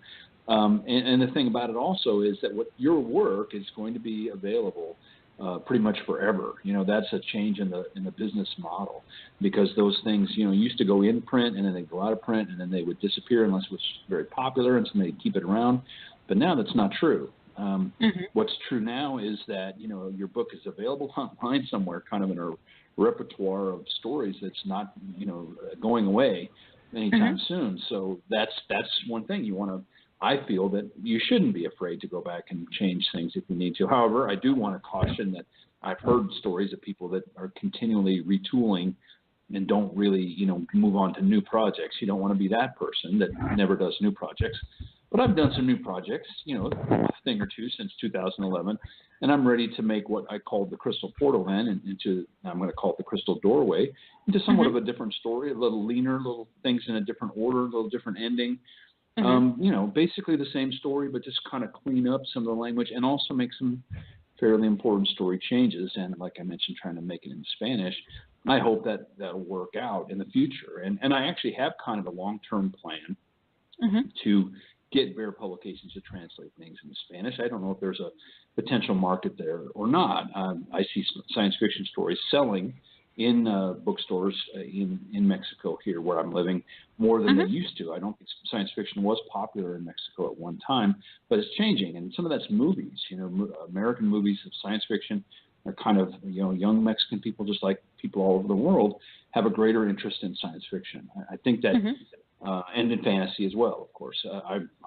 And the thing about it also is that your work is going to be available pretty much forever. That's a change in the business model, because those things used to go in print and then they'd go out of print and then they would disappear unless it was very popular and somebody would keep it around. But now that's not true. What's true now is that your book is available online somewhere, kind of in a repertoire of stories that's not going away anytime soon. So that's one thing you want to. I feel that you shouldn't be afraid to go back and change things if you need to. However, I do want to caution that I've heard stories of people that are continually retooling and don't really move on to new projects. You don't want to be that person that never does new projects. But I've done some new projects, a thing or two since 2011, and I'm ready to make what I called the Crystal Portal then I'm going to call it the Crystal Doorway, into somewhat of a different story, a little leaner, little things in a different order, a little different ending. Basically the same story, but just kind of clean up some of the language and also make some fairly important story changes. And like I mentioned, trying to make it in Spanish. I hope that that'll work out in the future. And I actually have kind of a long-term plan to get Bear Publications to translate things into Spanish. I don't know if there's a potential market there or not. I see science fiction stories selling in bookstores in Mexico here where I'm living more than they used to. I don't think science fiction was popular in Mexico at one time, but it's changing. And some of that's movies. American movies of science fiction are kind of, young Mexican people, just like people all over the world, have a greater interest in science fiction. I think that, and in fantasy as well, of course.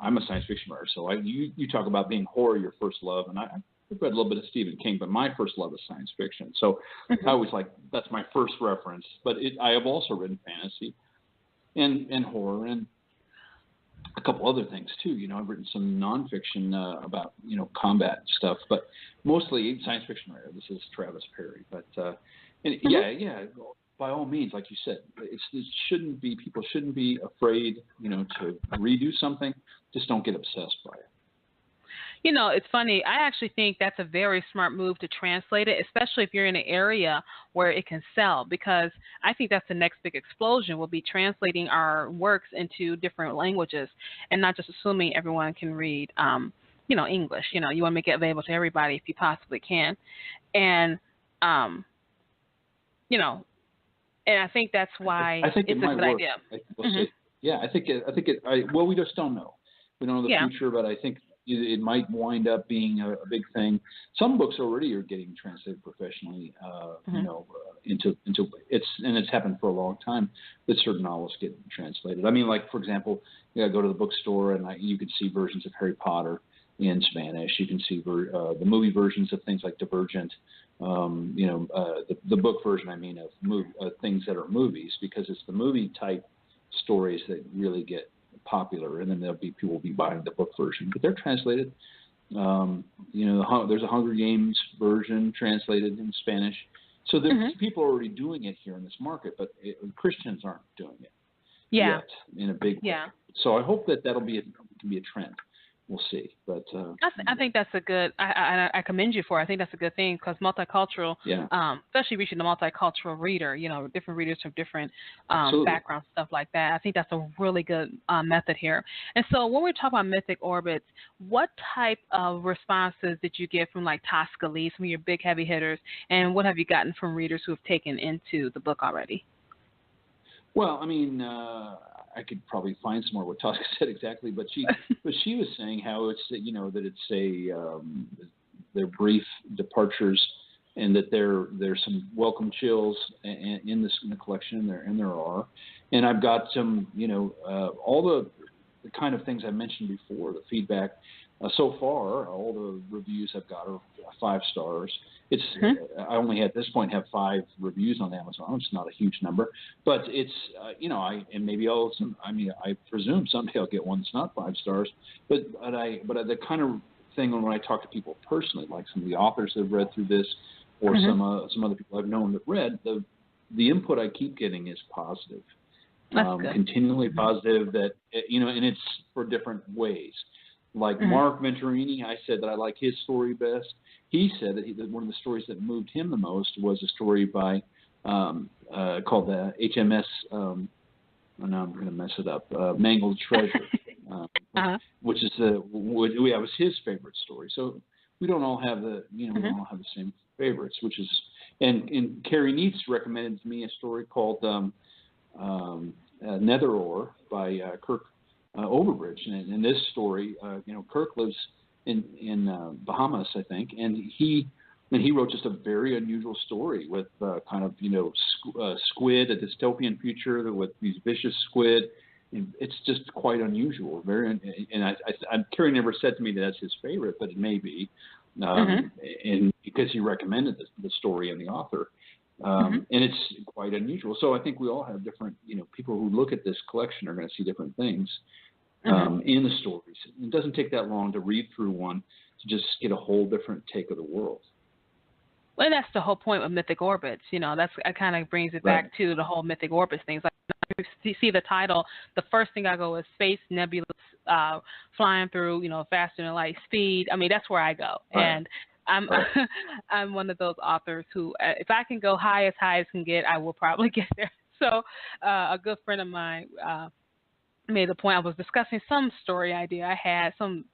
I'm a science fiction writer, so you talk about being horror your first love, and I've read a little bit of Stephen King, but my first love is science fiction. So I always that's my first reference. But I have also written fantasy and horror and a couple other things too. I've written some nonfiction about combat stuff, but mostly science fiction writer. This is Travis Perry. But by all means, like you said, people shouldn't be afraid, to redo something. Just don't get obsessed by it. It's funny. I actually think that's a very smart move to translate it, especially if you're in an area where it can sell, because I think that's the next big explosion will be translating our works into different languages and not just assuming everyone can read, English. You want to make it available to everybody if you possibly can. And, and I think that's why it's a good idea. I think it. Well, we just don't know. We don't know the future, but I think it might wind up being a big thing. Some books already are getting translated professionally, into it's happened for a long time that certain novels get translated. I mean, like for example, go to the bookstore and you could see versions of Harry Potter in Spanish. You can see the movie versions of things like Divergent. The book version, of things that are movies, because it's the movie type stories that really get popular, and then people will be buying the book version, but they're translated. There's a Hunger Games version translated in Spanish, so there's people already doing it here in this market, but Christians aren't doing it yet in a big way. So I hope that can be a trend. we'll see. But I think that's a good. I commend you for it. I think that's a good thing because multicultural, especially reaching the multicultural reader, different readers from different backgrounds, stuff like that. I think that's a really good method here. And so when we're talking about mythic orbits, what type of responses did you get from like Tosca Lee, some of your big heavy hitters, and what have you gotten from readers who have taken into the book already? Well, I mean, I could probably find some more what Tosca said exactly, but she was saying how it's that it's they're brief departures, and that there's some welcome chills in the collection, and there are, and I've got some all the kind of things I mentioned before, the feedback. So far, all the reviews I've got are 5 stars. It's I only at this point have 5 reviews on Amazon. It's not a huge number, but it's I presume someday I'll get one that's not 5 stars. But the kind of thing when I talk to people personally, like some of the authors that have read through this, or some other people I've known that read, the input I keep getting is positive, continually positive. That and it's for different ways. Like Mark Venturini, I said that I like his story best. He said that one of the stories that moved him the most was a story by called the HMS. Now I'm going to mess it up. Mangled Treasure, which is was his favorite story. So we don't all have we don't all have the same favorites. Which is and Carrie Neitz recommended to me a story called Netherore by Kirk Overbridge, and in this story, Kirk lives in Bahamas, I think, and he wrote just a very unusual story with kind of squid, a dystopian future with these vicious squid. And it's just quite unusual, and Carrie never said to me that that's his favorite, but it may be, and because he recommended the story and the author. And it's quite unusual. So I think we all have different, people who look at this collection are going to see different things in the stories. It doesn't take that long to read through one to just get a whole different take of the world. Well, that's the whole point of Mythic Orbits. That kind of brings it back to the whole Mythic Orbits things. Like you see the title, the first thing I go is space nebulas flying through, faster than light speed. I mean, that's where I go. Right. And I'm one of those authors who, if I can go high as can get, I will probably get there. So a good friend of mine made the point. I was discussing some story idea I had, some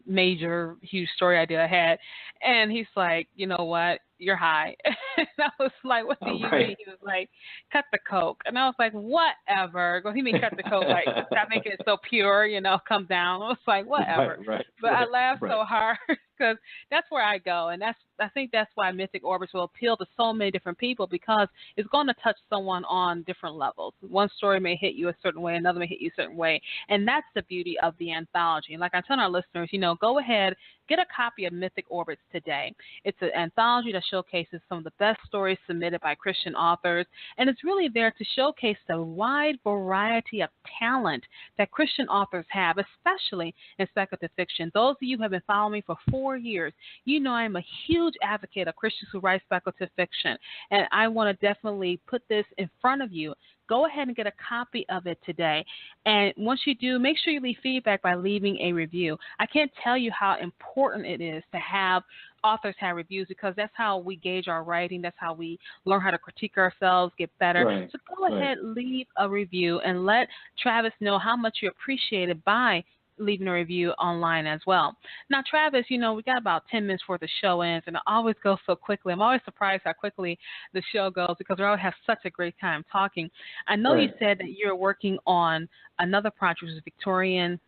major, huge story idea I had, and he's like, you know what? You're high. And I was like, what do you mean? He was like, cut the coke. And I was like, whatever. He mean cut the coke, like, stop making it so pure, come down. I was like, whatever. But I laughed so hard because that's where I go. And I think that's why Mythic Orbits will appeal to so many different people, because it's going to touch someone on different levels. One story may hit you a certain way, another may hit you a certain way. And that's the beauty of the anthology. And like I tell our listeners, go ahead, get a copy of Mythic Orbits today. It's an anthology that showcases some of the best stories submitted by Christian authors, and it's really there to showcase the wide variety of talent that Christian authors have, especially in speculative fiction. Those of you who have been following me for 4 years, I'm a huge advocate of Christians who write speculative fiction, and I want to definitely put this in front of you. Go ahead and get a copy of it today. And once you do, make sure you leave feedback by leaving a review. I can't tell you how important it is to have authors have reviews, because that's how we gauge our writing. That's how we learn how to critique ourselves, get better. Right. So go ahead, leave a review, and let Travis know how much you appreciate it by leaving a review online as well. Now, Travis, we got about 10 minutes before the show ends, and it always goes so quickly. I'm always surprised how quickly the show goes, because we always have such a great time talking. I know you said that you're working on another project, which is Victorian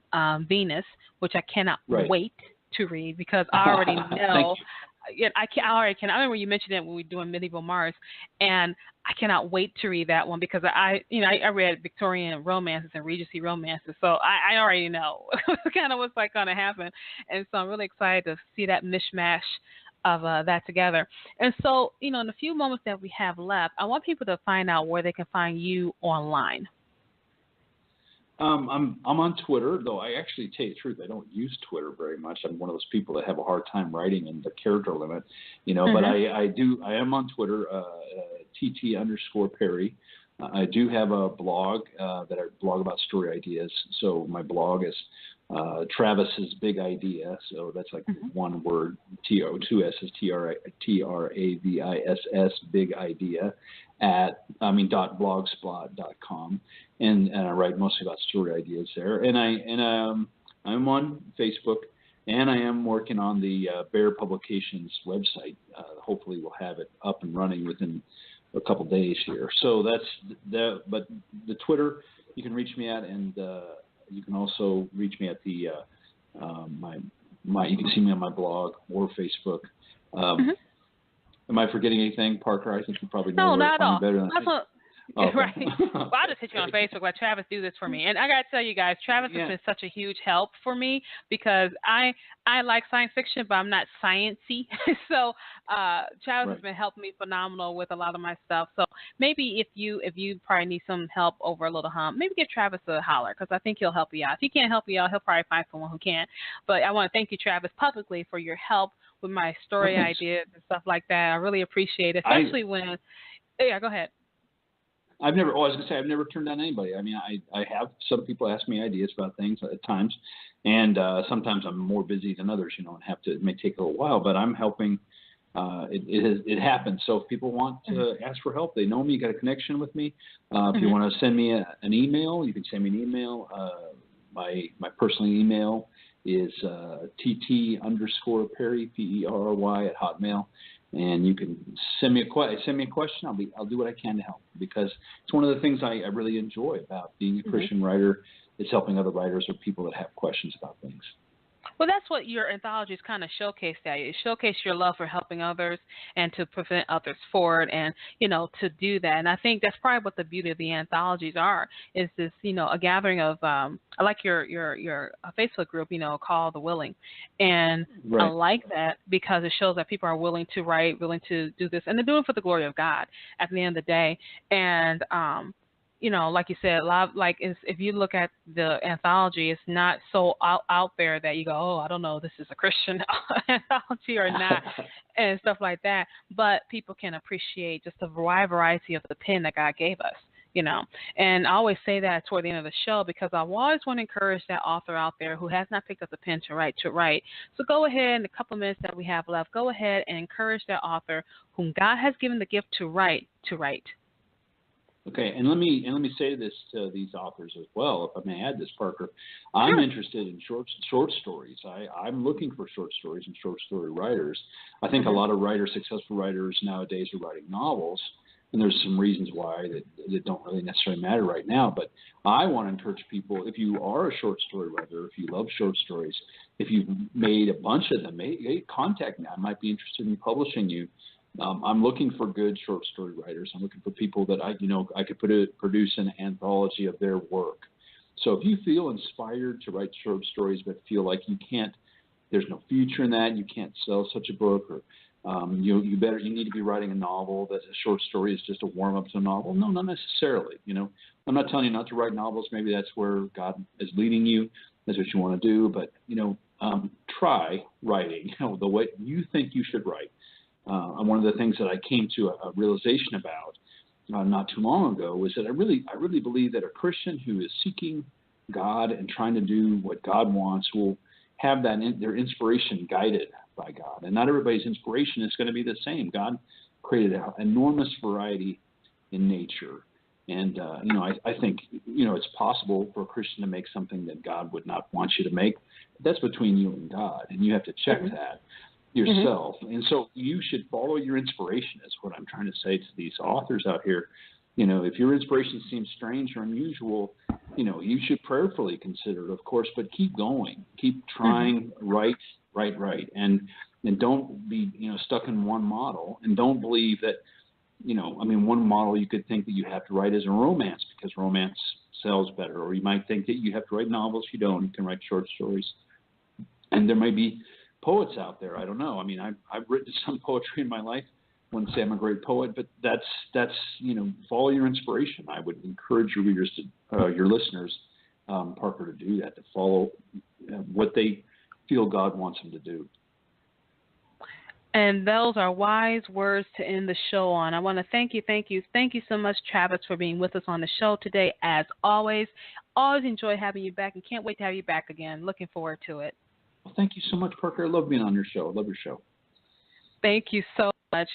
Venus, which I cannot wait to read, because I already know. I remember you mentioned it when we were doing Medieval Mars, and I cannot wait to read that one, because I read Victorian romances and Regency romances, so I already know kind of what's going to happen, and so I'm really excited to see that mishmash of that together. And so, in the few moments that we have left, I want people to find out where they can find you online. I'm on Twitter, though I actually tell you the truth, I don't use Twitter very much. I'm one of those people that have a hard time writing in the character limit, but I am on Twitter, TT_Perry. I do have a blog that I blog about story ideas. So my blog is Travis's Big Idea. So that's like one word, two S's, TRAVISS, Big Idea, .blogspot.com, and I write mostly about story ideas there. And I'm on Facebook, and I am working on the Bear Publications website. Hopefully, we'll have it up and running within a couple days here. So that's the. But the Twitter you can reach me at, and you can also reach me at the you can see me on my blog or Facebook. Am I forgetting anything, Parker? I think you probably know where to find me better than I think. Okay. Right. Well, I just hit you on Facebook, like, Travis, do this for me. And I got to tell you guys, Travis has been such a huge help for me because I like science fiction, but I'm not sciencey. So Travis has been helping me phenomenal with a lot of my stuff. So maybe if you probably need some help over a little hump, maybe give Travis a holler because I think he'll help you out. If he can't help you out, he'll probably find someone who can. But I want to thank you, Travis, publicly for your help with my story ideas and stuff like that. I really appreciate it, especially when – yeah, go ahead. I've never turned down anybody. I mean, I have some people ask me ideas about things at times, and sometimes I'm more busy than others, and it may take a little while, but I'm helping. It happens. So if people want to ask for help, they know me, got a connection with me. If you want to send me an email, you can send me an email. My personal email is tt_Perry, PERRY @hotmail. And you can send me a question. I'll do what I can to help, because it's one of the things I really enjoy about being a Christian writer is helping other writers or people that have questions about things. Well, that's what your anthologies kind of showcase. That it showcases your love for helping others and to prevent others forward, and to do that. And I think that's probably what the beauty of the anthologies are. Is this a gathering of I like your Facebook group, called The Willing, and I like that because it shows that people are willing to write, willing to do this, and they're doing it for the glory of God at the end of the day. And like you said, if you look at the anthology, it's not so out there that you go, oh, I don't know, this is a Christian anthology or not, and stuff like that. But people can appreciate just the wide variety of the pen that God gave us, And I always say that toward the end of the show because I always want to encourage that author out there who has not picked up the pen to write. So go ahead, in the couple minutes that we have left, go ahead and encourage that author whom God has given the gift to write. Okay, and let me say this to these authors as well, if I may add this, Parker. I'm interested in short stories. I'm looking for short stories and short story writers. I think a lot of successful writers nowadays are writing novels, and there's some reasons why that don't really necessarily matter right now. But I want to encourage people, if you are a short story writer, if you love short stories, if you've made a bunch of them, contact me. I might be interested in publishing you. I'm looking for good short story writers. I'm looking for people that I could produce an anthology of their work. So if you feel inspired to write short stories but feel like there's no future in that, you can't sell such a book, or you need to be writing a novel, that a short story is just a warm up to a novel. No, not necessarily. I'm not telling you not to write novels. Maybe that's where God is leading you. That's what you want to do. But try writing the way you think you should write. One of the things that I came to a realization about not too long ago was that I really believe that a Christian who is seeking God and trying to do what God wants will have their inspiration guided by God. And not everybody's inspiration is going to be the same. God created an enormous variety in nature. And, I think, it's possible for a Christian to make something that God would not want you to make. But that's between you and God, and you have to check that yourself. And so you should follow your inspiration, is what I'm trying to say to these authors out here. If your inspiration seems strange or unusual, you should prayerfully consider it, of course, but keep going, keep trying, write. And don't be, stuck in one model, and don't believe that, one model you could think that you have to write is a romance because romance sells better, or you might think that you have to write novels. You don't. You can write short stories. And there might be poets out there. I don't know. I've written some poetry in my life. I wouldn't say I'm a great poet, but that's follow your inspiration. I would encourage your readers your listeners, Parker, to do that, to follow what they feel God wants them to do. And those are wise words to end the show on. I want to thank you so much, Travis, for being with us on the show today. As always, always enjoy having you back and can't wait to have you back again. Looking forward to it. Well, thank you so much, Parker. I love being on your show. I love your show. Thank you so much.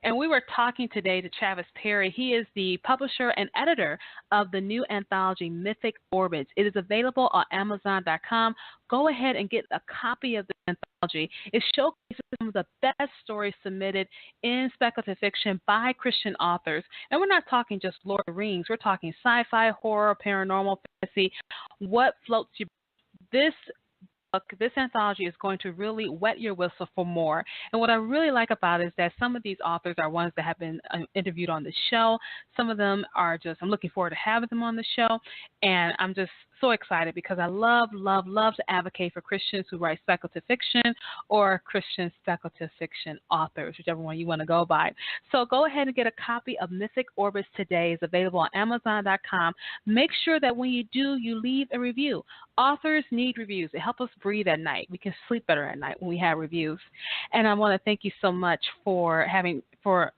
And we were talking today to Travis Perry. He is the publisher and editor of the new anthology, Mythic Orbits. It is available on Amazon.com. Go ahead and get a copy of the anthology. It showcases some of the best stories submitted in speculative fiction by Christian authors. And we're not talking just Lord of the Rings. We're talking sci-fi, horror, paranormal, fantasy. What floats your boat? This anthology is going to really wet your whistle for more. And what I really like about it is that some of these authors are ones that have been interviewed on the show. Some of them are just, I'm looking forward to having them on the show. And I'm just so excited because I love to advocate for Christians who write speculative fiction or Christian speculative fiction authors, whichever one you want to go by. So go ahead and get a copy of Mythic Orbits today. It's available on Amazon.com. Make sure that when you do, you leave a review. Authors need reviews. It helps us breathe at night. We can sleep better at night when we have reviews. And I want to thank you so much for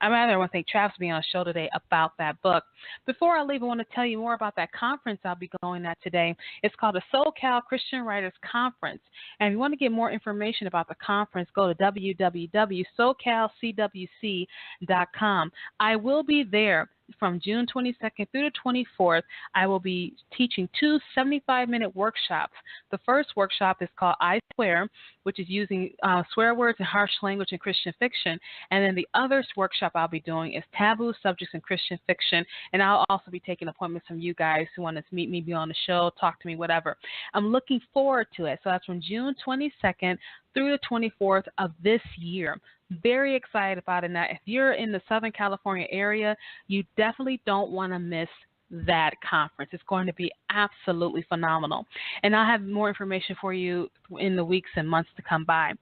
I want to thank Travis for being on the show today about that book. Before I leave, I want to tell you more about that conference I'll be going at today. It's called the SoCal Christian Writers Conference. And if you want to get more information about the conference, go to www.socalcwc.com. I will be there from June 22nd through the 24th. I will be teaching 2 75-minute workshops. The first workshop is called I Swear, which is using swear words and harsh language in Christian fiction. And then the other workshop I'll be doing is taboo subjects in Christian fiction. And I'll also be taking appointments from you guys who want to meet me, be on the show, talk to me, whatever. I'm looking forward to it. So that's from June 22nd through the 24th of this year. Very excited about it. Now, if you're in the Southern California area, you definitely don't want to miss that conference. It's going to be absolutely phenomenal. And I'll have more information for you in the weeks and months to come by.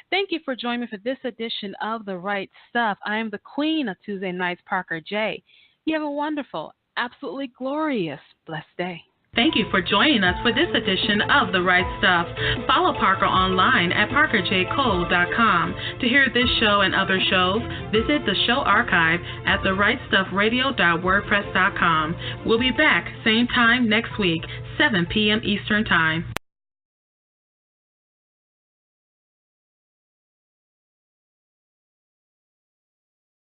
Thank you for joining me for this edition of The Right Stuff. I am the queen of Tuesday nights, Parker J. You have a wonderful, absolutely glorious, blessed day. Thank you for joining us for this edition of The Right Stuff. Follow Parker online at parkerjcole.com. To hear this show and other shows, visit the show archive at therightstuffradio.wordpress.com. We'll be back same time next week, 7 p.m. Eastern Time.